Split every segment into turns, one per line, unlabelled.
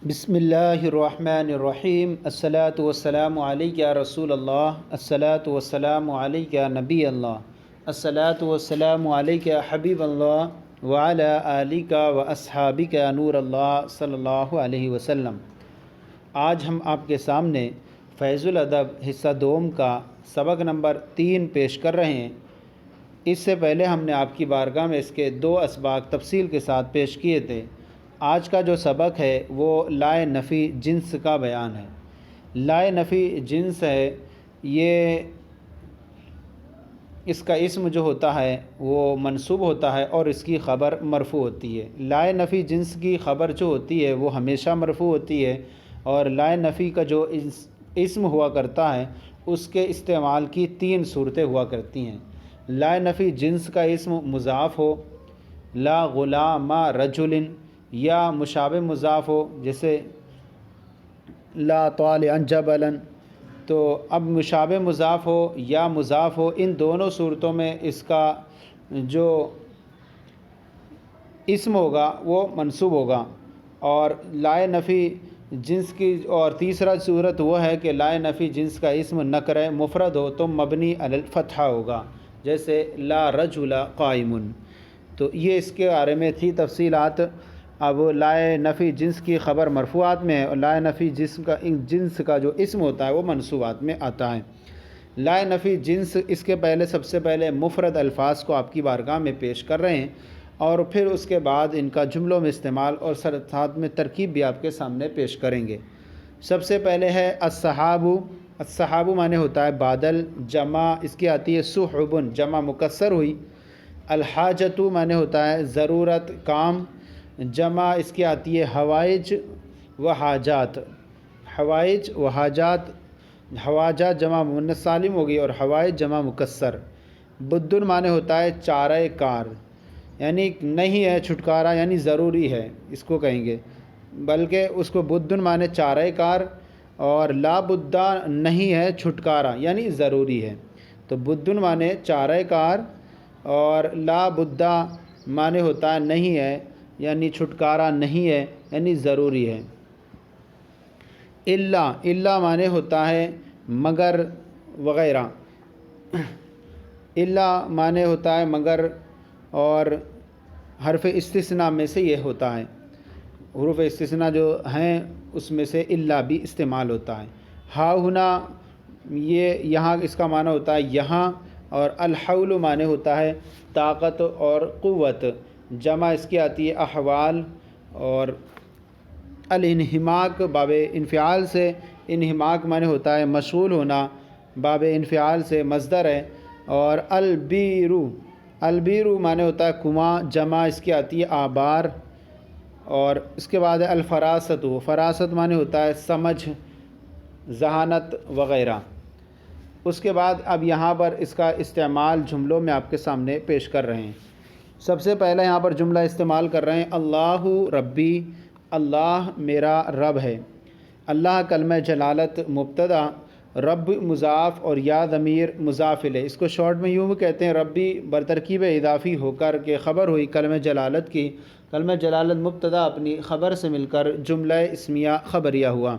بسم اللہ الرحمن الرحیم الصلاۃ والسلام علیک یا رسول اللہ الصلاۃ والسلام علیک یا نبی اللہ الصلاۃ والسلام علیک یا حبیب اللہ وعلی آلک و اصحابک یا نور اللہ صلی اللہ علیہ وسلم۔ آج ہم آپ کے سامنے فیض الادب حصہ دوم کا سبق نمبر 3 پیش کر رہے ہیں۔ اس سے پہلے ہم نے آپ کی بارگاہ میں اس کے 2 اسباق تفصیل کے ساتھ پیش کیے تھے۔ آج کا جو سبق ہے وہ لائے نفی جنس کا بیان ہے۔ لائے نفی جنس ہے، یہ اس کا اسم جو ہوتا ہے وہ منصوب ہوتا ہے اور اس کی خبر مرفوع ہوتی ہے۔ لائے نفی جنس کی خبر جو ہوتی ہے وہ ہمیشہ مرفوع ہوتی ہے، اور لائے نفی کا جو اسم ہوا کرتا ہے اس کے استعمال کی 3 صورتیں ہوا کرتی ہیں۔ لائے نفی جنس کا اسم مضاف ہو، لا غلام رجل، یا مشابہ مضاف ہو جیسے لا طالعا جبلا، تو اب مشابہ مضاف ہو یا مضاف ہو، ان دونوں صورتوں میں اس کا جو اسم ہوگا وہ منصوب ہوگا۔ اور لائے نفی جنس کی اور تیسرا صورت وہ ہے کہ لائے نفی جنس کا اسم نکرہ مفرد ہو تو مبنی علی الفتحہ ہوگا، جیسے لا رجل قائم۔ تو یہ اس کے بارے میں تھی تفصیلات۔ اب لائے نفی جنس کی خبر مرفوعات میں ہے، اور لائے نفی جنس کا جو اسم ہوتا ہے وہ منصوبات میں آتا ہے۔ لائے نفی جنس، اس کے پہلے سب سے پہلے مفرد الفاظ کو آپ کی بارگاہ میں پیش کر رہے ہیں، اور پھر اس کے بعد ان کا جملوں میں استعمال اور ساتھ میں ترکیب بھی آپ کے سامنے پیش کریں گے۔ سب سے پہلے ہے السحاب۔ السحاب معنی ہوتا ہے بادل، جمع اس کی آتی ہے سحب، جمع مکسر ہوئی۔ الحاجۃ معنی ہوتا ہے ضرورت، کام، جمع اس کی آتی ہے حوائج و حاجات۔ حوائج و حاجات، حواجات جمع مؤنث سالم ہوگی اور حوائج جمع مکسر۔ بدن معنی ہوتا ہے چارہ کار، یعنی نہیں ہے چھٹکارا، یعنی ضروری ہے اس کو کہیں گے، بلکہ اس کو بدن معنی چارہ کار، اور لا بدہ نہیں ہے چھٹکارا یعنی ضروری ہے۔ تو بدن معنی چارہ کار اور لا بدہ معنی ہوتا ہے نہیں ہے، یعنی چھٹکارا نہیں ہے، یعنی ضروری ہے۔ الا معنی ہوتا ہے مگر وغیرہ۔ الا معنی ہوتا ہے مگر، اور حرف استثناء میں سے یہ ہوتا ہے، حروف استثناء جو ہیں اس میں سے الا بھی استعمال ہوتا ہے۔ ہا ہنا، یہ یہاں اس کا معنی ہوتا ہے یہاں، اور الحول معنی ہوتا ہے طاقت اور قوت، جمع اس کی آتی ہے احوال۔ اور الانہماک باب انفعال سے، انہماک معنی ہوتا ہے مشغول ہونا، باب انفعال سے مصدر ہے۔ اور البیرو معنی ہوتا ہے کنواں، جمع اس کی آتی ہے آبار۔ اور اس کے بعد ہے الفراست، فراست معنی ہوتا ہے سمجھ، ذہانت وغیرہ۔ اس کے بعد اب یہاں پر اس کا استعمال جملوں میں آپ کے سامنے پیش کر رہے ہیں۔ سب سے پہلے یہاں پر جملہ استعمال کر رہے ہیں اللہ ربی، اللہ میرا رب ہے۔ اللہ کلمہ جلالت مبتدا، رب مضاف اور یا ضمیر مضاف الیہ۔ اس کو شارٹ میں یوں بھی کہتے ہیں ربی برترکیب اضافی ہو کر کے خبر ہوئی کلمہ جلالت کی۔ کلمہ جلالت مبتدا اپنی خبر سے مل کر جملہ اسمیہ خبریہ ہوا۔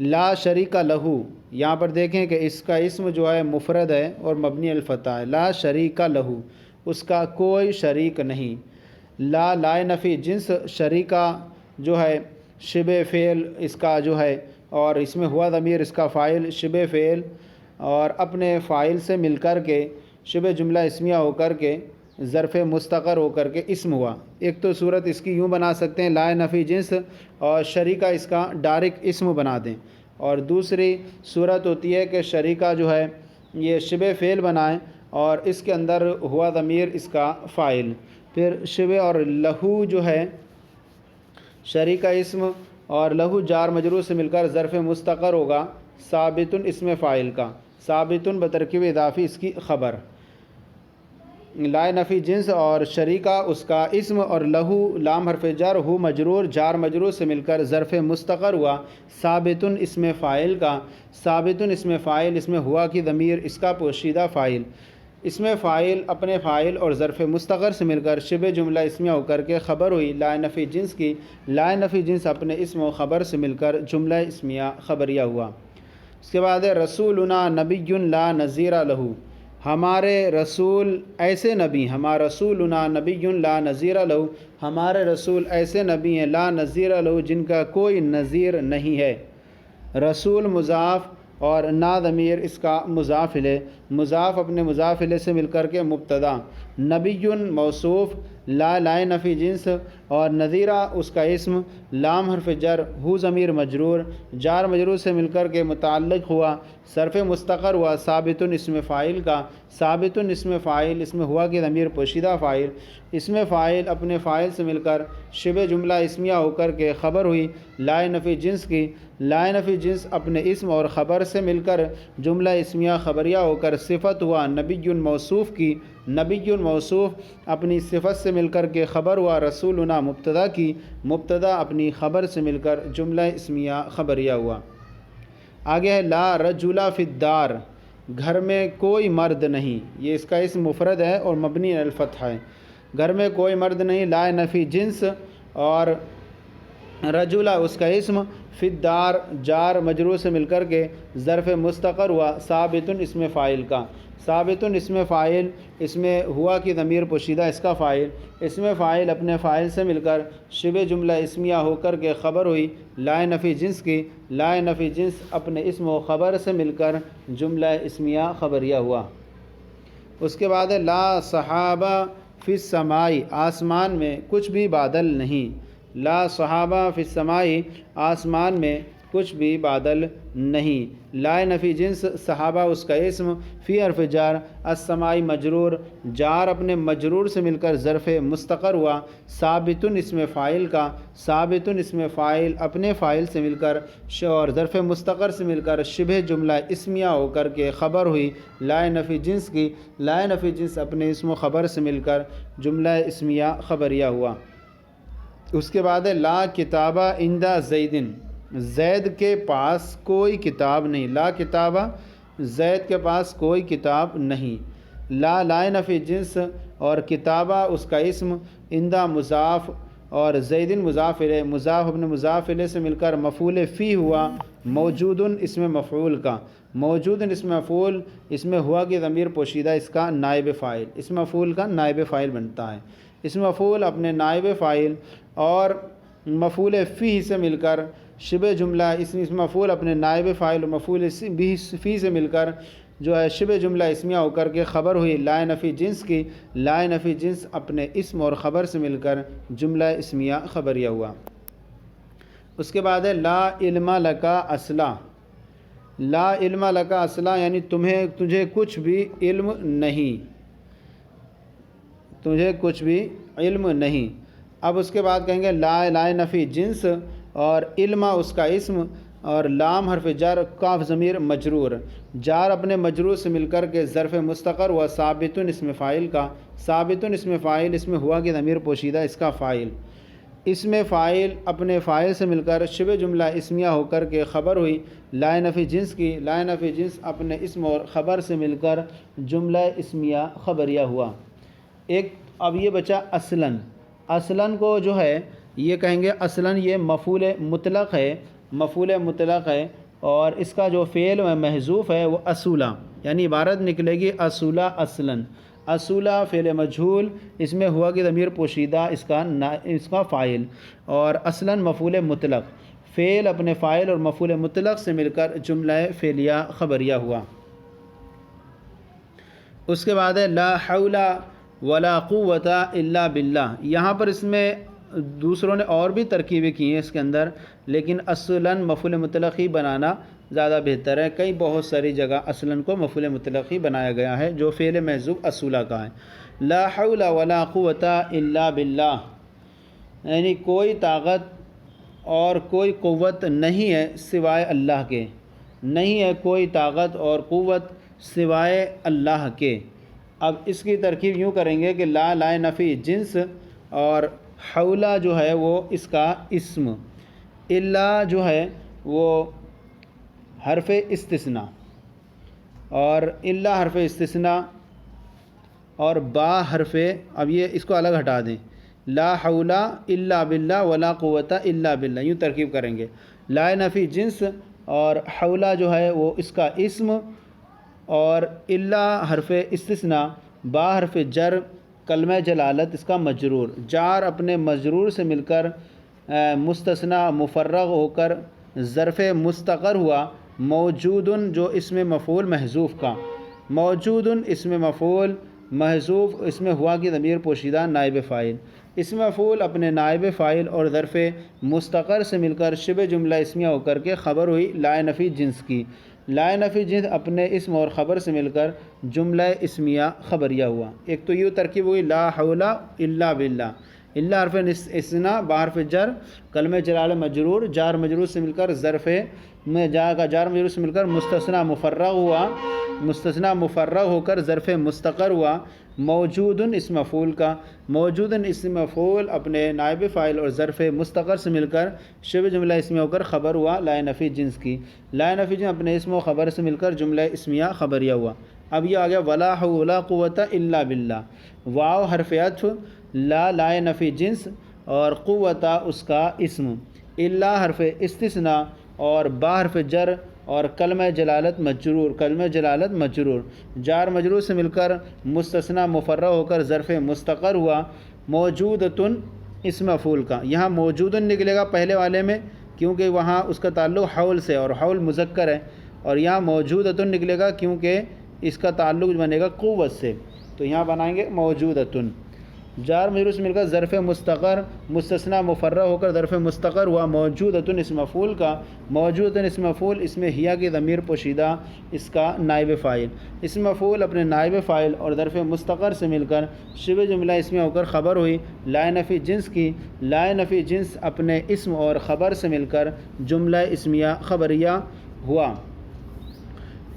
لا شریک لہو، یہاں پر دیکھیں کہ اس کا اسم جو ہے مفرد ہے اور مبنی الفتح ہے۔ لا شریک لہو، اس کا کوئی شریک نہیں۔ لا لائے نفی جنس، شریکہ جو ہے شبہ فعل اس کا جو ہے، اور اس میں ہوا ضمیر اس کا فاعل، شبہ فعل اور اپنے فاعل سے مل کر کے شبہ جملہ اسمیہ ہو کر کے ظرف مستقر ہو کر کے اسم ہوا۔ ایک تو صورت اس کی یوں بنا سکتے ہیں لائے نفی جنس اور شریکہ اس کا ڈائریکٹ اسم بنا دیں، اور دوسری صورت ہوتی ہے کہ شریکہ جو ہے یہ شبہ فعل بنائیں اور اس کے اندر ہوا ضمیر اس کا فاعل، پھر شبہ اور لہو جو ہے شریکہ اسم اور لہو جار مجرور سے مل کر ظرف مستقر ہوگا ثابت اسم فاعل کا، ثابت بترکیب اضافی اس کی خبر۔ لائے نفی جنس اور شریکہ اس کا اسم، اور لہو لام حرف جر، ہو مجرور جار مجرور سے مل کر ظرف مستقر ہوا ثابت اسم فاعل کا۔ ثابت اسم فاعل، اس میں ہوا کی ضمیر اس کا پوشیدہ فاعل۔ اسم فاعل اپنے فاعل اور ظرف مستقر سے مل کر شبہ جملہ اسمیہ ہو کر کے خبر ہوئی لا نفی جنس کی، لا نفی جنس اپنے اسم و خبر سے مل کر جملہ اسمیہ خبریہ ہوا۔ اس کے بعد ہے رسولنا نبی لا نظیر لہ، ہمارے رسول ایسے نبی، ہمارا رسولنا نبی لا نظیر لہ، ہمارے رسول ایسے نبی ہیں لا نظیر لہ جن کا کوئی نظیر نہیں ہے۔ رسول مضاف اور نا ضمیر اس کا مضاف الیہ، مضاف اپنے مضاف الیہ سے مل کر کے مبتدا، نبی موصوف، لا لائن نفی جنس اور نذیرہ اس کا اسم، لام حرف جر، ہو ضمیر مجرور، جار مجرور سے مل کر کے متعلق ہوا، صرف مستقر ہوا ثابت اسم فاعل کا، ثابت اسم فاعل، اس میں ہوا کہ ضمیر پوشیدہ فاعل، اسم فاعل اپنے فاعل سے مل کر شبہ جملہ اسمیہ ہو کر کے خبر ہوئی لا نفی جنس کی، لا نفی جنس اپنے اسم اور خبر سے مل کر جملہ اسمیہ خبریہ ہو کر صفت ہوا نبی موصوف کی، نبی موصوف اپنی صفت سے مل کر کے خبر ہوا رسولنا مبتدا کی، مبتدا اپنی خبر سے مل کر جملہ اسمیہ خبریہ ہوا۔ آگے ہے لا رجل فی الدار، گھر میں کوئی مرد نہیں، یہ اس کا اسم مفرد ہے اور مبنی علی الفتح ہے، گھر میں کوئی مرد نہیں، لا نفی جنس اور رجل اس کا اسم، فی الدار جار مجرور سے مل کر کے ظرف مستقر ہوا ثابت اسم فاعل کا، ثابت اسم فاعل، اس میں ہوا کی ضمیر پوشیدہ اس کا فاعل، اسم فاعل اپنے فاعل سے مل کر شبہ جملہ اسمیہ ہو کر کے خبر ہوئی لا نفی جنس کی، لا نفی جنس اپنے اسم و خبر سے مل کر جملہ اسمیہ خبریہ ہوا۔ اس کے بعد ہے لا صحابہ فی السماء، آسمان میں کچھ بھی بادل نہیں، لا صحابہ فی السماء، آسمان میں کچھ بھی بادل نہیں، لا نفی جنس صحابہ اس کا اسم، فی حرف جار، السماء مجرور، جار اپنے مجرور سے مل کر ظرف مستقر ہوا ثابت اسم فاعل کا، ثابت اسم فاعل اپنے فاعل سے مل کر اور ظرف مستقر سے مل کر شبہ جملہ اسمیہ ہو کر کے خبر ہوئی لا نفی جنس کی، لا نفی جنس اپنے اسم و خبر سے مل کر جملہ اسمیہ خبریہ ہوا۔ اس کے بعد ہے لا کتابہ عند زید، زید کے پاس کوئی کتاب نہیں، لا کتابہ زید کے پاس کوئی کتاب نہیں، لا لائن فی جنس اور کتابہ اس کا اسم، عند مضاف اور زید مضاف الیہ، مضاف اپنے مضاف الیہ سے مل کر مفعول فی ہوا موجود اسم مفعول کا، موجود اسم مفعول، اس میں ہوا کہ ضمیر پوشیدہ اس کا نائب فاعل، اسم مفعول کا نائب فاعل بنتا ہے، اسم مفعول اپنے نائب فاعل اور مفعول فی سے مل کر شبہ جملہ اسم مفعول اپنے نائب فاعل و مفعول فی سے مل کر جو ہے شبہ جملہ اسمیہ ہو کر کے خبر ہوئی لا نفی جنس کی، لا نفی جنس اپنے اسم اور خبر سے مل کر جملہ اسمیہ خبریہ ہوا۔ اس کے بعد ہے لا علم لکا اصلا، لا علم لکا اصلا یعنی تجھے کچھ بھی علم نہیں، تجھے کچھ بھی علم نہیں۔ اب اس کے بعد کہیں گے لا نفی جنس اور علم اس کا اسم اور لام حرف جر، کاف ضمیر مجرور، جار اپنے مجرور سے مل کر کے ظرف مستقر ہوا ثابت اسم فاعل کا، ثابت اسم فاعل، اس میں ہوا کہ ضمیر پوشیدہ اس کا فاعل، اسم فاعل اپنے فاعل سے مل کر شبہ جملہ اسمیہ ہو کر کے خبر ہوئی لا نفی جنس کی، لا نفی جنس اپنے اسم اور خبر سے مل کر جملہ اسمیہ خبریہ ہوا۔ ایک اب یہ بچا اصلاً، اصلاً کو جو ہے یہ کہیں گے اصلاً یہ مفعول مطلق ہے، مفعول مطلق ہے اور اس کا جو فعل محذوف ہے وہ اصولہ، یعنی عبارت نکلے گی اصولہ اصلاً، اصولہ فعل مجہول، اس میں ہوا کہ ضمیر پوشیدہ اس کا فاعل، اور اصلاً مفعول مطلق، فعل اپنے فاعل اور مفعول مطلق سے مل کر جملہ فعلیہ خبریہ ہوا۔ اس کے بعد ہے لا حول ولا قوت الا باللہ، یہاں پر اس میں دوسروں نے اور بھی ترکیبیں کی ہیں اس کے اندر، لیکن اصلاً مفعول مطلق ہی بنانا زیادہ بہتر ہے، کئی بہت ساری جگہ اصلاً کو مفعول مطلق ہی بنایا گیا ہے جو فعل محذوف اصولہ کا ہے۔ لا حول ولا قوت الا باللہ یعنی کوئی طاقت اور کوئی قوت نہیں ہے سوائے اللہ کے، نہیں ہے کوئی طاقت اور قوت سوائے اللہ کے۔ اب اس کی ترکیب یوں کریں گے کہ لا نفی جنس اور حولہ جو ہے وہ اس کا اسم، الا جو ہے وہ حرف استثناء، اور الا حرف استثناء اور با حرف، اب یہ اس کو الگ ہٹا دیں، لا حول الا باللہ ولا قوت الا باللہ، یوں ترکیب کریں گے، لا نفی جنس اور حولہ جو ہے وہ اس کا اسم، اور الا حرف استثناء، با حرف جر، کلمہ جلالت اس کا مجرور، جار اپنے مجرور سے مل کر مستثنیٰ مفرغ ہو کر ظرف مستقر ہوا، موجودن جو اسم مفعول محذوف کا، موجودن اسم مفعول محذوف، اس میں ہوا کی ضمیر پوشیدہ نائب فاعل، اسم مفعول اپنے نائب فاعل اور ظرف مستقر سے مل کر شبہ جملہ اسمیہ ہو کر کے خبر ہوئی لا نفی جنس کی، لا نفی جنس اپنے اسم اور خبر سے مل کر جملہ اسمیہ خبریہ ہوا۔ ایک تو یہ ترکیب ہوئی لا حول الا باللہ، الا حرف استثناء، با حرف جر، کلمہ جلالہ مجرور، جار مجرور سے مل کر ظرف میں جار مجرور سے مل کر مستثنیٰ مفرغ ہوا، مستثنیٰ مفرغ ہو کر ظرف مستقر ہوا، موجودن اسم مفعول کا، موجودن اسم مفعول اپنے نائب فاعل اور ظرف مستقر سے مل کر شبہ جملہ اسمیہ ہو کر خبر ہوا لا نفی جنس کی، لا نفی جنس اپنے اسم و خبر سے مل کر جملہ اسمیہ خبریہ ہوا۔ اب یہ آ گیا ولا حول ولا قوت الا باللہ، واو حرف عطف، لا نفی جنس اور قوت اس کا اسم، الا حرف استثناء اور با حرف جر اور کلمہ جلالت مجرور، کلمہ جلالت مجرور، جار مجرور سے مل کر مستثنیٰ مفرغ ہو کر ظرف مستقر ہوا، موجودتن اسم مفعول کا، یہاں موجودن نکلے گا پہلے والے میں کیونکہ وہاں اس کا تعلق حول سے اور حول مذکر ہے، اور یہاں موجودتن نکلے گا کیونکہ اس کا تعلق بنے گا قوت سے، تو یہاں بنائیں گے موجودتن، جار مجرور سے مل کر ظرف مستقر، مستثنیٰ مفرغ ہو کر ظرف مستقر ہوا، موجودتن اسم مفعول کا، موجودتن اسم مفعول اس میں ہیا کی ضمیر پوشیدہ اس کا نائب فاعل، اسم مفعول اپنے نائب فاعل اور ظرف مستقر سے مل کر شبہ جملہ اسمیہ ہو کر خبر ہوئی لا نفی جنس کی، لا نفی جنس اپنے اسم اور خبر سے مل کر جملہ اسمیہ خبریہ ہوا۔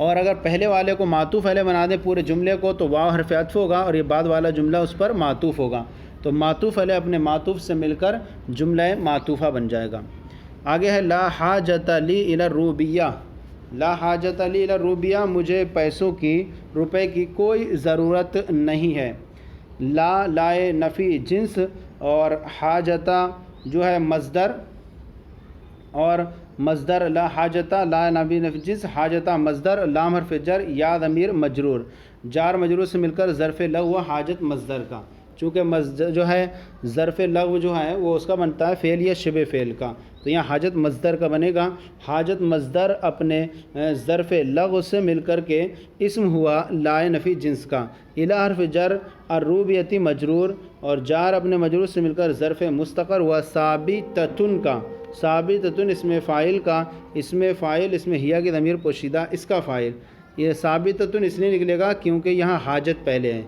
اور اگر پہلے والے کو معطوف علیہ بنا دیں پورے جملے کو تو واو حرف عطف ہوگا اور یہ بعد والا جملہ اس پر معطوف ہوگا، تو معطوف علیہ اپنے معطوف سے مل کر جملہ معطوفہ بن جائے گا۔ آگے ہے لا حاجت لی الی الروبیہ، لا حاجت لی الی الروبیہ، مجھے پیسوں کی، روپے کی کوئی ضرورت نہیں ہے، لا نفی جنس اور حاجتہ جو ہے مصدر، اور مصدر لا حاجتہ، لا نفی جنس، حاجتہ مصدر، لام حرف جر، یا ضمیر مجرور، جار مجرور سے مل کر ظرف لغو حاجت مصدر کا، چونکہ مصدر جو ہے ظرف لغو جو ہے وہ اس کا بنتا ہے فعل یا شبہ فعل کا، تو یہاں حاجت مصدر کا بنے گا، حاجت مصدر اپنے ظرف لغو سے مل کر کے اسم ہوا لا نفی جنس کا، الی حرف جر، الروبیتی مجرور اور جار اپنے مجرور سے مل کر ظرف مستقر ہوا ثابتتن کا، ثابتتن اسم فاعل کا، اسم فاعل اس میں ہیا کی ضمیر پوشیدہ اس کا فاعل، یہ ثابتتن اس لیے نکلے گا کیونکہ یہاں حاجت پہلے ہے،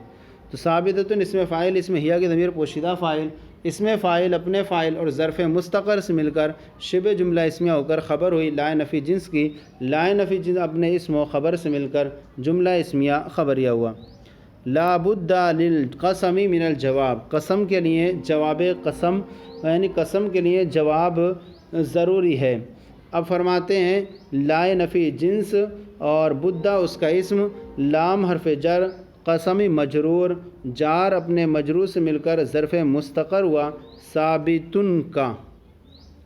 تو ثابتتن اسم فاعل اس میں ہیا کی ضمیر پوشیدہ فاعل، اسم فاعل اپنے فاعل اور ظرف مستقر سے مل کر شبہ جملہ اسمیہ ہو کر خبر ہوئی لا نفی جنس کی، لا نفی جنس اپنے اسم و خبر سے مل کر جملہ اسمیہ خبریہ ہوا۔ لا بد للقسم من الجواب، قسم کے لیے جواب قسم، یعنی قسم کے لیے جواب ضروری ہے۔ اب فرماتے ہیں لا نفی جنس اور بدہ اس کا اسم، لام حرف جر، قسمی مجرور، جار اپنے مجرور سے مل کر ظرف مستقر ہوا ثابتن کا،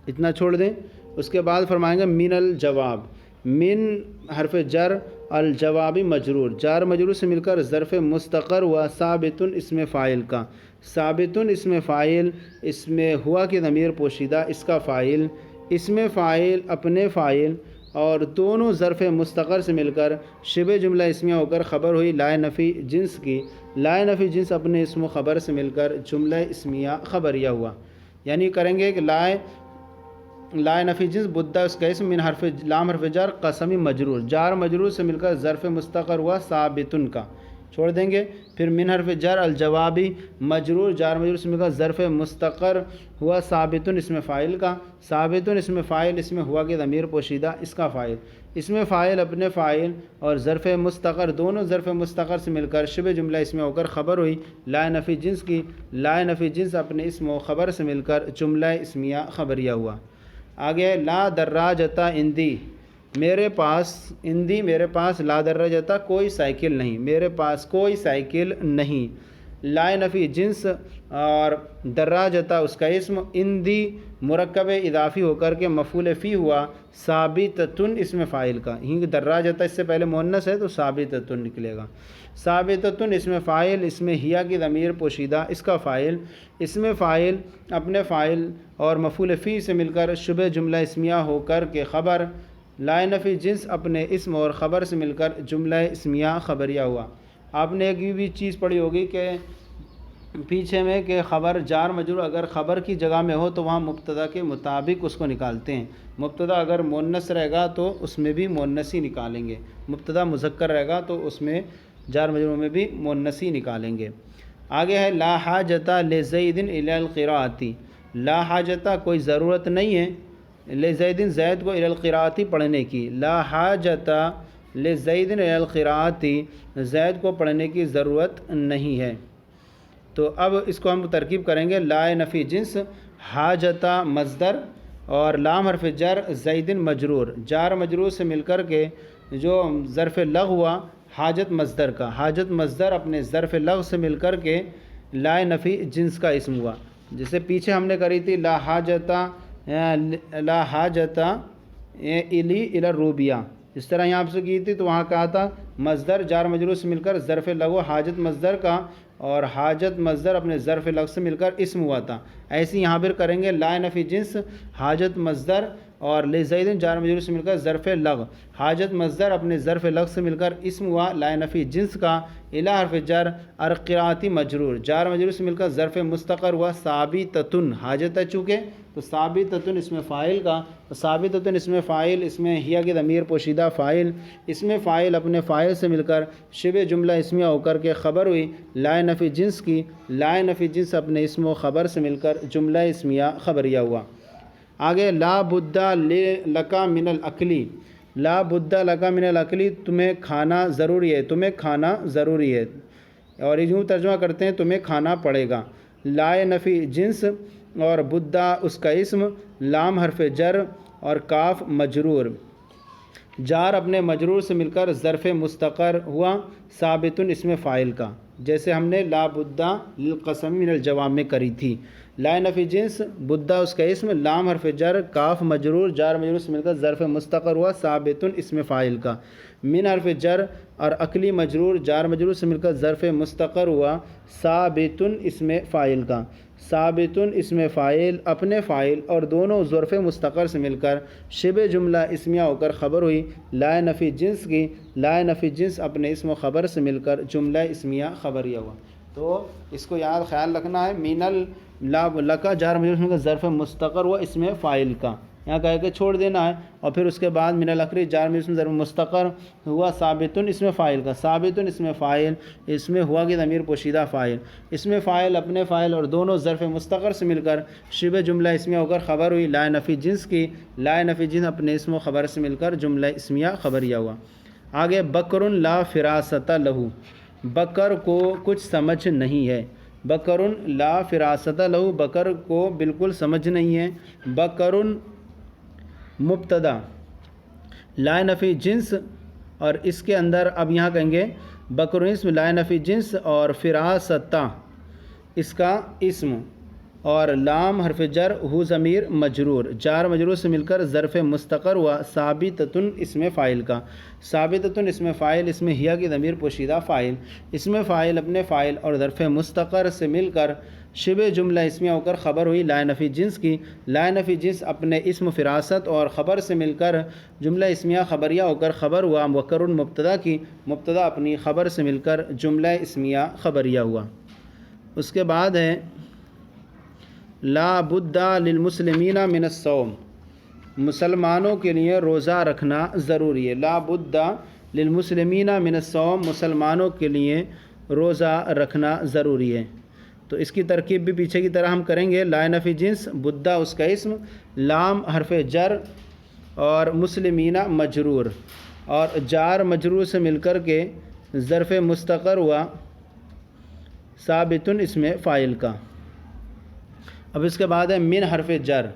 اتنا چھوڑ دیں، اس کے بعد فرمائیں گے من الجواب، من حرف جر، الجوابی مجرور، جار مجرور سے مل کر ظرف مستقر ہوا ثابتن اسم فاعل کا، ثابتن اسم فاعل اس میں ہوا کی ضمیر پوشیدہ اس کا فاعل، اسم فاعل اپنے فاعل اور دونوں ظرف مستقر سے مل کر شبہ جملہ اسمیہ ہو کر خبر ہوئی لا نفی جنس کی، لا نفی جنس اپنے اسم و خبر سے مل کر جملہ اسمیہ خبریہ ہوا، یعنی کریں گے کہ لا نفی جنس بدہ اس کا اسم، من حرف لام حرف جر، قسمی مجرور، جار مجرور سے مل کر ظرف مستقر ہوا ثابتن کا، چھوڑ دیں گے، پھر من حرف جر، الجوابی مجرور، جار مجرور سے مل کر ظرف مستقر ہوا ثابتن اسم فاعل کا، ثابتن اسم فاعل اس میں ہوا کہ ضمیر پوشیدہ اس کا فاعل، اسم فاعل اپنے فاعل اور ظرف مستقر دونوں ظرف مستقر سے مل کر شبہ جملہ اس میں ہو کر خبر ہوئی لا نفی جنس کی، لا نفی جنس اپنے اسم و خبر سے مل کر جملہ اسمیہ خبریہ ہوا۔ آگے لا دراجتا عندی، میرے پاس اندی میرے پاس لا دراجتہ کوئی سائیکل نہیں، میرے پاس کوئی سائیکل نہیں، لائن فی جنس اور دراجتہ اس کا اسم، اندی مرکب اضافی ہو کر کے مفعول فی ہوا، ثابتتن اسم فاعل کا، دراجتہ اس سے پہلے مؤنث ہے تو ثابتتن نکلے گا، ثابتتن اسم فاعل، اس میں ہیا کی ضمیر پوشیدہ، اس کا فاعل، اسم فاعل اپنے فاعل اور مفعول فی سے مل کر شبہ جملہ اسمیہ ہو کر کے خبر، لائن فی جنس اپنے اسم اور خبر سے مل کر جملہ اسمیہ خبریہ ہوا۔ آپ نے ایک بھی چیز پڑھی ہوگی کہ پیچھے میں کہ خبر جار مجرور اگر خبر کی جگہ میں ہو تو وہاں مبتدا کے مطابق اس کو نکالتے ہیں، مبتدا اگر مؤنث رہے گا تو اس میں بھی مؤنث ہی نکالیں گے، مبتدا مذکر رہے گا تو اس میں جار مجرور میں بھی مؤنث ہی نکالیں گے۔ آگے ہے لا حاجۃ لزید الی القراءۃ، لا حاجۃ کوئی ضرورت نہیں ہے، لزید زید کو الی القراءۃ پڑھنے کی، لا حاجۃ لزید الی القراءۃ زید کو پڑھنے کی ضرورت نہیں ہے۔ تو اب اس کو ہم ترکیب کریں گے، لا نفی جنس، حاجتہ مصدر اور لام حرف جر زید مجرور، جار مجرور سے مل کر کے جو ظرف لغو ہوا حاجت مصدر کا، حاجت مصدر اپنے ظرف لغو سے مل کر کے لا نفی جنس کا اسم ہوا، جیسے پیچھے ہم نے کری تھی لا حاجتہ الی الروبیہ، اس طرح یہاں سے کی تھی تو وہاں کہا تھا مصدر جار مجرور سے مل کر ظرف لغو حاجت مصدر کا اور حاجت مصدر اپنے ظرف لغو سے مل کر اسم ہوا تھا، ایسے یہاں پر کریں گے لا نفی جنس حاجت مصدر اور لزید جار مجرور سے مل کر ظرف لغو، حاجت مصدر اپنے ظرف لغو سے مل کر اسم ہوا لا نفی جنس کا، الی حرف جر القراءۃ مجرور، جار مجرور سے مل کر ظرف مستقر ہوا ثابتتن، حاجت ہے چونکہ تو ثابتتن اسم فاعل کا، ثابتتن اسم فاعل، اس میں ہیا کی ضمیر پوشیدہ فاعل، اسم فاعل اپنے فاعل سے مل کر شبہ جملہ اسمیہ ہو کر کے خبر ہوئی لا نفی جنس کی، لا نفی جنس اپنے اسم و خبر سے مل کر جملہ اسمیہ خبریہ ہوا۔ آگے لا بد لک من الاکلی، لا بد لک من الاکلی، تمہیں کھانا ضروری ہے، تمہیں کھانا ضروری ہے، اور یوں ترجمہ کرتے ہیں تمہیں کھانا پڑے گا، لا نفی جنس اور بدہ اس کا اسم، لام حرف جر اور کاف مجرور، جار اپنے مجرور سے مل کر ظرف مستقر ہوا ثابتن اسم فاعل کا، جیسے ہم نے لا بدہ للقسم من الجواب میں کری تھی، لا نفی جنس بدہ اس کا اسم، لام حرف جر کاف مجرور، جار مجرور سے مل کر ظرف مستقر ہوا ثابتن اسم فاعل کا، من حرف جر اور اکلی مجرور، جار مجرور سے مل کر ظرف مستقر ہوا ثابتن اسم فاعل کا، ثابتن اسم فاعل اپنے فاعل اور دونوں ظرف مستقر سے مل کر شبہ جملہ اسمیہ ہو کر خبر ہوئی لا نفی جنس کی، لا نفی جنس اپنے اسم و خبر سے مل کر جملہ اسمیہ خبریہ ہوا۔ تو اس کو یاد خیال رکھنا ہے، من لکا جار مجرور سے مل کر ظرف مستقر ہوا اسم فاعل کا، یہاں کہہ کے چھوڑ دینا ہے، اور پھر اس کے بعد من الاکلی جار مجرور سے ظرف مستقر ہوا ثابتن اسم فاعل کا، ثابتن اسم فاعل، اس میں ہوا کی ضمیر پوشیدہ فاعل، اسم فاعل اپنے فاعل اور دونوں ظرف مستقر سے مل کر شبہ جملہ اسمیہ ہو کر خبر ہوئی لا نفی جنس کی، لا نفی جنس اپنے اسم و خبر سے مل کر جملہ اسمیہ خبریہ ہوا۔ آگے بکر لا فراست لہو، بکر کو کچھ سمجھ نہیں ہے، بکر لا فراست لہو، بکر کو بالکل سمجھ نہیں ہے، بکر مبتدا لا نفی جنس اور اس کے اندر اب یہاں کہیں گے بکر اسم لا نفی جنس اور فراستہ اس کا اسم اور لام حرف جر ہو ضمیر مجرور، جار مجرور سے مل کر ظرف مستقر ہوا ثابتتن اسم فاعل کا، ثابتتن اسم فاعل، اس میں ہیا کی ضمیر پوشیدہ فاعل، اسم فاعل اپنے فاعل اور ظرف مستقر سے مل کر شبہ جملہ اسمیہ ہو کر خبر ہوئی لا نفی جنس کی، لا نفی جنس اپنے اسم فراست اور خبر سے مل کر جملہ اسمیہ خبریہ ہو کر خبر ہوا بکر مبتدا کی، مبتدا اپنی خبر سے مل کر جملہ اسمیہ خبریہ ہوا۔ اس کے بعد ہے لا بد للمسلمین من الصوم، مسلمانوں کے لیے روزہ رکھنا ضروری ہے، لا بد للمسلمین من الصوم، مسلمانوں کے لیے روزہ رکھنا ضروری ہے۔ تو اس کی ترکیب بھی پیچھے کی طرح ہم کریں گے، لا نفی جنس بدہ اس کا اسم، لام حرف جر اور مسلمین مجرور اور جار مجرور سے مل کر کے ظرف مستقر ہوا ثابتن اسم فاعل کا۔ اب اس کے بعد ہے من حرف جر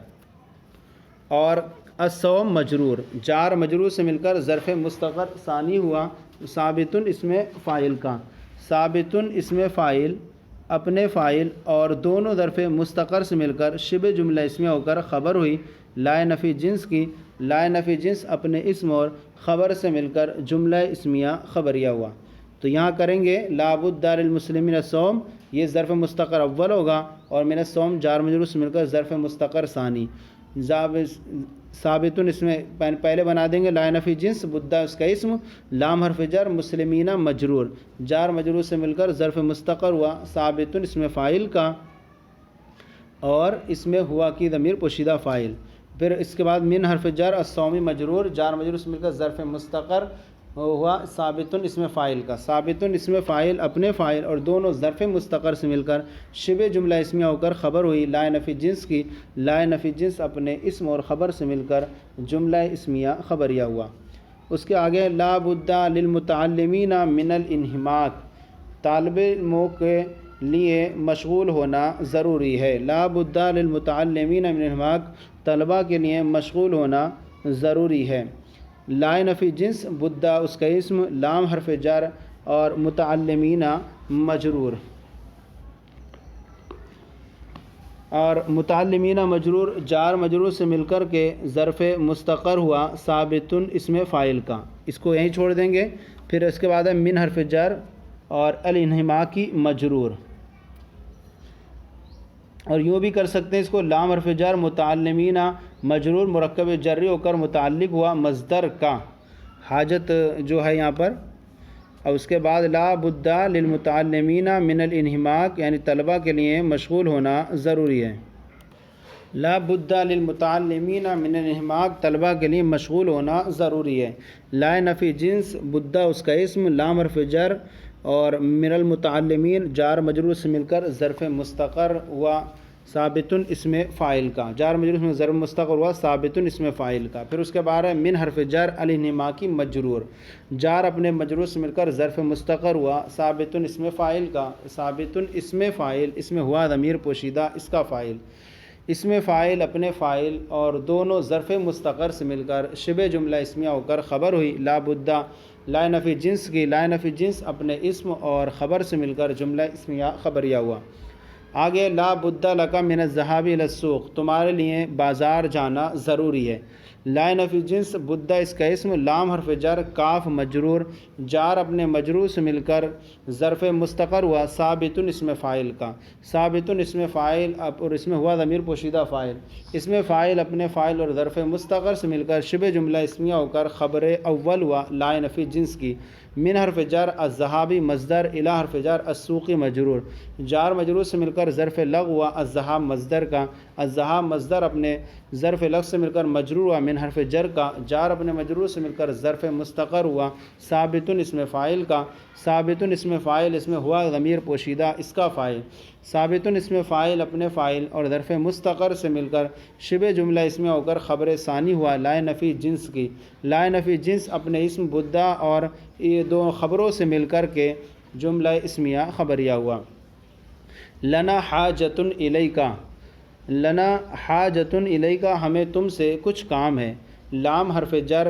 اور الصوم مجرور، جار مجرور سے مل کر ظرف مستقر ثانی ہوا ثابت اسم فاعل کا، ثابت اسم فاعل اپنے فاعل اور دونوں ظرف مستقر سے مل کر شبہ جملہ اسمیہ ہو کر خبر ہوئی لائن نفی جنس کی، لائن نفی جنس اپنے اسم اور خبر سے مل کر جملہ اسمیہ خبریہ ہوا۔ تو یہاں کریں گے لا بد للمسلمین الصوم، یہ ظرف مستقر اول ہوگا اور من الصوم جار مجرور سے مل کر ظرف مستقر ثانی، ثابت اس میں پہلے بنا دیں گے لا نفی جنس، بدہ اس کا اسم، لام حرف جر، مسلمینہ مجرور، جار مجرور سے مل کر ظرف مستقر ہوا ثابت اس میں فاعل کا اور اس میں ہوا کی ضمیر پوشیدہ فاعل۔ پھر اس کے بعد من حرف جر الصومی مجرور، جار مجرور سے مل کر ظرف مستقر ہوا ثابت اس میں فاعل کا، ثابت اس میں فاعل اپنے فاعل اور دونوں ظرف مستقر سے مل کر شبہ جملہ اسمیہ ہو کر خبر ہوئی لا نفی جنس کی، لا نفی جنس اپنے اسم اور خبر سے مل کر جملہ اسمیہ خبریہ ہوا۔ اس کے آگے لا بد للمتعلمین من الانہماک، طالب علموں کے لیے مشغول ہونا ضروری ہے، لا بد للمتعلمین من الانہماک، طلباء کے لیے مشغول ہونا ضروری ہے۔ لا نفی جنس، بدہ اس کا اسم، لام حرف جر اور متعلمین مجرور، اور متعلمین مجرور جار مجرور سے مل کر کے ظرف مستقر ہوا ثابت اسم فاعل کا، اس کو یہیں چھوڑ دیں گے۔ پھر اس کے بعد ہے من حرف جر اور الانہماکی مجرور، اور یوں بھی کر سکتے ہیں اس کو لام حرف جر متعلمین مجرور مرکب جری ہو کر متعلق ہوا مصدر کا، حاجت جو ہے یہاں پر، اور اس کے بعد لا بد للمتعلمین من الانہماک یعنی طلباء کے لیے مشغول ہونا ضروری ہے، لا بد للمتعلمین من الانہماک، طلباء کے لیے مشغول ہونا ضروری ہے۔ لا نفی جنس، بدہ اس کا اسم، لام حرف جر اور من المتعلمین جار مجرور سے مل کر ظرف مستقر ہوا ثابت اسم فاعل کا، جار مجرور میں ظرف مستقر ہوا ثابت اسم فاعل کا۔ پھر اس کے بعد ہے من حرف جر الانہماکی مجرور، جار اپنے مجرور سے مل کر ظرف مستقر ہوا ثابت اسم فاعل کا، ثابت اسم فاعل، اس میں ہوا ضمیر پوشیدہ اس کا فاعل، اسم فاعل اپنے فاعل اور دونوں ظرف مستقر سے مل کر شبہ جملہ اسمیہ ہو کر خبر ہوئی لا بدہ، لا نفی جنس کی، لا نفی جنس اپنے اسم اور خبر سے مل کر جملہ اسمیہ خبریہ ہوا۔ آگے لا بد لک من الذهاب الى السوق، تمہارے لیے بازار جانا ضروری ہے، لا نفی جنس، بدہ اس کا اسم، لام حرف جر، کاف مجرور، جار اپنے مجرور سے مل کر ظرف مستقر ہوا ثابت اسم فاعل کا، ثابت اسم فاعل اور اس میں ہوا ضمیر پوشیدہ فاعل، اسم فاعل اپنے فاعل اور ظرف مستقر سے مل کر شبہ جملہ اسمیہ ہو کر خبر اول ہوا لا نفی جنس کی، من حرف جر الذهابی مصدر، الی حرف جر السوقی مجرور، جار مجرور سے مل کر ظرف لغو ہوا الذهاب مصدر کا، الذهاب مصدر اپنے ظرف لغو سے مل کر مجرور ہوا من حرف جر کا، جار اپنے مجرور سے مل کر ظرف مستقر ہوا ثابت اسم فاعل کا، ثابت اسم فاعل، اس میں ہوا ضمیر پوشیدہ اس کا فاعل، ثابت اسم فاعل اپنے فاعل اور ظرف مستقر سے مل کر شبہ جملہ اسمیہ ہو کر خبر ثانی ہوا لا نفی جنس کی، لا نفی جنس اپنے اسم بدہ اور یہ دو خبروں سے مل کر کے جملہ اسمیہ خبریہ ہوا۔ لنا حاجۃ الیک، لنا حاجۃ الیک، ہمیں تم سے کچھ کام ہے، لام حرف جر،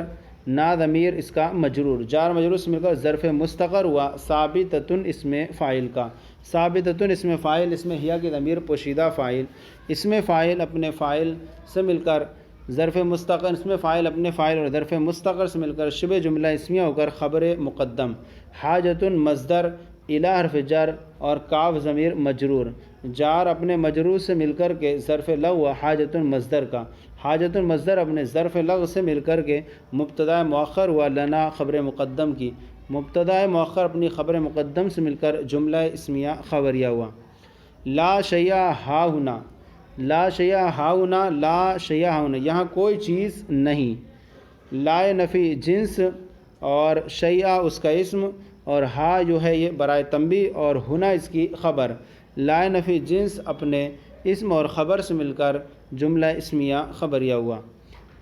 نا ضمیر اس کا مجرور، جار مجرور سے مل کر ظرف مستقر ہوا ثابتۃ اسم فاعل کا، ثابتۃ اسم فاعل، اس میں ہیا کی ضمیر پوشیدہ فاعل، اسم فاعل اپنے فاعل سے مل کر ظرف مستقر، اس میں فاعل اپنے فاعل اور ظرف مستقر سے مل کر شبہ جملہ اسمیہ ہو کر خبر مقدم، حاجۃ مصدر، الی حرف جر اور کاف ضمیر مجرور، جار اپنے مجرور سے مل کر کے ظرف لغو حاجۃ مصدر کا، حاجۃ مصدر اپنے ظرف لغو سے مل کر کے مبتدا مؤخر ہوا لنا خبر مقدم کی، مبتدا مؤخر اپنی خبر مقدم سے مل کر جملہ اسمیہ خبریہ ہوا۔ لا شیء ہا ہنا، لا شیء ہا ہنا، لا شیء ہا ہنا، یہاں کوئی چیز نہیں، لا نفی جنس اور شیء اس کا اسم اور ہا جو ہے یہ برائے تنبیہ اور ہنا اس کی خبر، لا نفی جنس اپنے اسم اور خبر سے مل کر جملہ اسمیہ خبریہ ہوا۔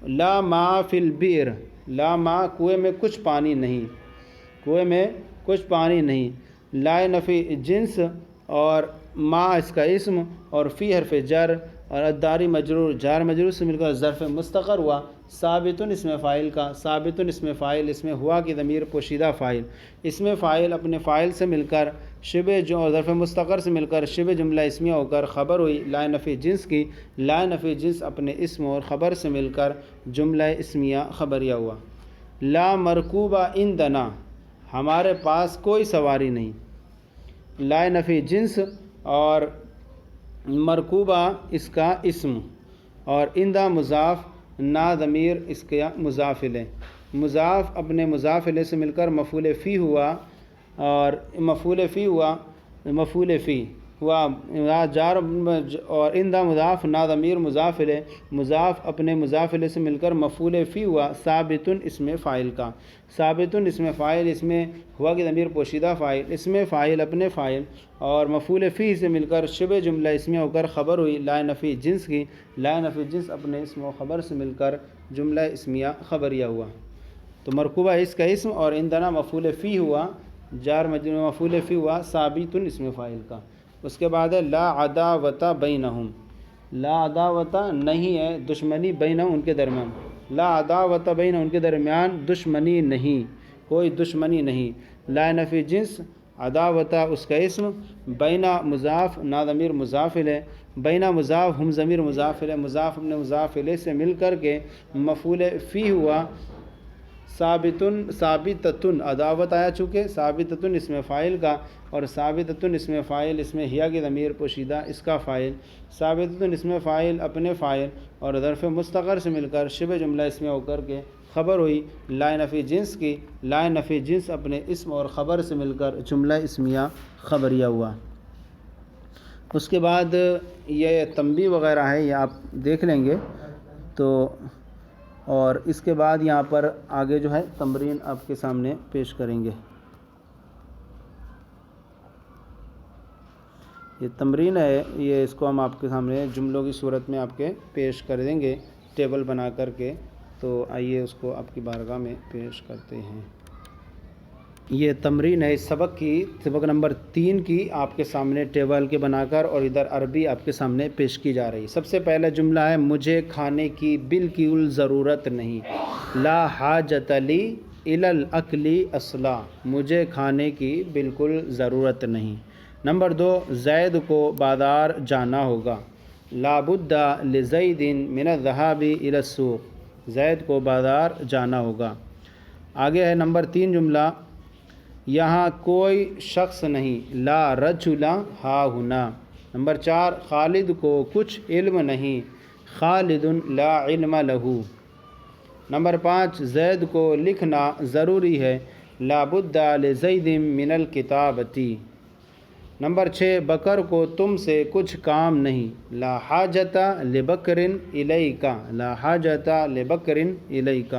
لا ما فی البئر، لا ما کنویں میں کچھ پانی نہیں، کنویں میں کچھ پانی نہیں، لا نفی جنس اور ما اس کا اسم اور فی حرف جر اور الداری مجرور جار مجرور سے مل کر ظرف مستقر ہوا، ثابت اسم فاعل کا، ثابت اسم فاعل اس میں ہوا کی ضمیر پوشیدہ فاعل، اسم فاعل اپنے فاعل سے مل کر شبہ جو ظرف مستقر سے مل کر شبہ جملہ اسمیہ ہو کر خبر ہوئی لا نفی جنس کی، لا نفی جنس اپنے اسم اور خبر سے مل کر جملہ اسمیہ خبریہ ہوا۔ لا مرکوبہ عندنا، ہمارے پاس کوئی سواری نہیں، لا نفی جنس اور مرکوبہ اس کا اسم اور اندہ مضاف نا ضمیر اس کا مضاف الیہ، مضاف اپنے مضاف الیہ سے مل کر مفعول فی ہوا اور مفعول فی ہوا جار اور اندہ مضاف نا ضمیر مضاف الیہ، مضاف اپنے مضاف الیہ سے مل کر مفعول فی ہوا ثابت اسم فاعل کا، ثابت اسم فاعل اس میں ہوا کی ضمیر پوشیدہ فاعل، اسم فاعل اپنے فاعل اور مفعول فی سے مل کر شبہ جملہ اسمیہ ہو کر خبر ہوئی لا نفی جنس کی، لا نفی جنس اپنے اسم و خبر سے مل کر جملہ اسمیہ خبریہ ہوا۔ تو مرکوبہ اس کا اسم اور عندنا مفعول فی ہوا جار مجرور مفعول فی ہوا ثابت اسم فاعل کا۔ اس کے بعد ہے لا عداوۃ بینہم، لا عداوۃ نہیں ہے دشمنی بینہم ان کے درمیان، لا عداوۃ بینہم ان کے درمیان دشمنی نہیں، کوئی دشمنی نہیں، لا نفی جنس عداوۃ اس کا اسم، بینا مضاف نا ضمیر مضاف الیہ، بینا مضاف ہم ضمیر مضاف الیہ، مضاف اپنے مضاف الیہ سے مل کر کے مفعول فی ہوا ثابتۃ عداوت آیا چونکہ ثابتۃ اسم فاعل کا اور ثابتۃ اسم فاعل اس میں ہیا کی ضمیر پوشیدہ اس کا فاعل، ثابتۃ اسم فاعل اپنے فاعل اور ظرف مستقر سے مل کر شبہ جملہ اسمیہ ہو کر کے خبر ہوئی لا نفی جنس کی، لا نفی جنس اپنے اسم اور خبر سے مل کر جملہ اسمیہ خبریہ ہوا۔ اس کے بعد یہ تنبیہ وغیرہ ہے یہ آپ دیکھ لیں گے تو، اور اس کے بعد یہاں پر آگے جو ہے تمرین آپ کے سامنے پیش کریں گے۔ یہ تمرین ہے، یہ اس کو ہم آپ کے سامنے جملوں کی صورت میں آپ کے پیش کر دیں گے ٹیبل بنا کر کے، تو آئیے اس کو آپ کی بارگاہ میں پیش کرتے ہیں۔ یہ تمرین ہے اس سبق نمبر 3 کی آپ کے سامنے ٹیبل کے بنا کر اور ادھر عربی آپ کے سامنے پیش کی جا رہی۔ سب سے پہلا جملہ ہے مجھے کھانے کی بالکل ضرورت نہیں، لا حاجت لی الی الاکل اصلا، مجھے کھانے کی بالکل ضرورت نہیں۔ نمبر 2 زید کو بازار جانا ہوگا، لا بد لزید من الذهاب الی السوق، زید کو بازار جانا ہوگا۔ آگے ہے نمبر 3 جملہ یہاں کوئی شخص نہیں، لا رجل ہا ہنا۔ نمبر 4 خالد کو کچھ علم نہیں، خالد لا علم لہ۔ نمبر 5 زید کو لکھنا ضروری ہے، لا بد لزید من الکتابۃ۔ نمبر 6 بکر کو تم سے کچھ کام نہیں، لا حاجت لبکر الیک، لا حاجت لبکر الیک۔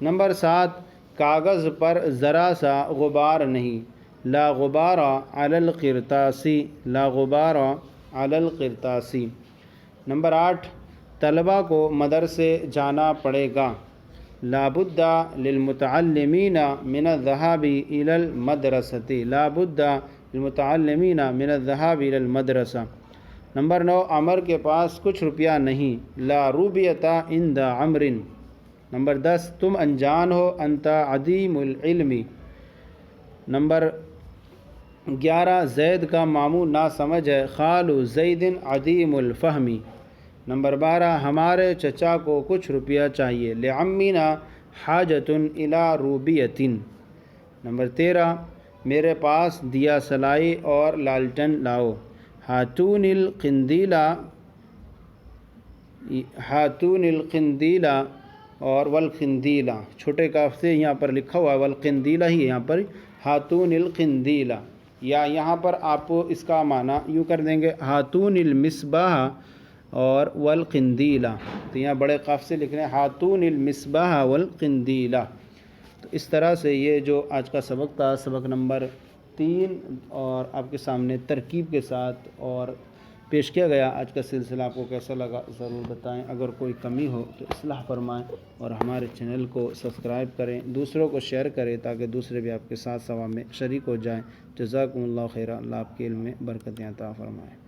نمبر 7 کاغذ پر ذرا سا غبار نہیں، لا غبار علی القرطاس، لا غبار علی القرطاس۔ نمبر 8 طلبہ کو مدرسے جانا پڑے گا، لا بد للمتعلمین من الذهاب الی المدرسۃ، لا بد للمتعلمین من الذهاب الی المدرسہ۔ نمبر 9 عمر کے پاس کچھ روپیہ نہیں، لا روبیۃ عند عمر۔ نمبر 10 تم انجان ہو، انت عدیم العلم۔ نمبر 11 زید کا ماموں نا سمجھ ہے، خال زید عدیم الفہم۔ نمبر 12 ہمارے چچا کو کچھ روپیہ چاہیے، لعمنا حاجت الی روبیۃ۔ نمبر 13 میرے پاس دیا سلائی اور لالٹن لاؤ، ہاتون القندیل، ہاتون القندیل اور والقندیل، چھوٹے کاف سے یہاں پر لکھا ہوا ہے والقندیل ہی ہے یہاں پر، ہاتون القندیل، یا یہاں پر آپ اس کا معنی یوں کر دیں گے ہاتون المصباح اور والقندیل، تو یہاں بڑے قاف سے لکھ رہے ہیں ہاتون المصباح والقندیل۔ تو اس طرح سے یہ جو آج کا سبق تھا، سبق نمبر 3، اور آپ کے سامنے ترکیب کے ساتھ اور پیش کیا گیا۔ آج کا سلسلہ آپ کو کیسا لگا ضرور بتائیں، اگر کوئی کمی ہو تو اصلاح فرمائیں، اور ہمارے چینل کو سبسکرائب کریں، دوسروں کو شیئر کریں تاکہ دوسرے بھی آپ کے ساتھ ثواب میں شریک ہو جائیں۔ جزاکم اللہ خیرا، اللہ آپ کے علم میں برکتیں عطا فرمائے۔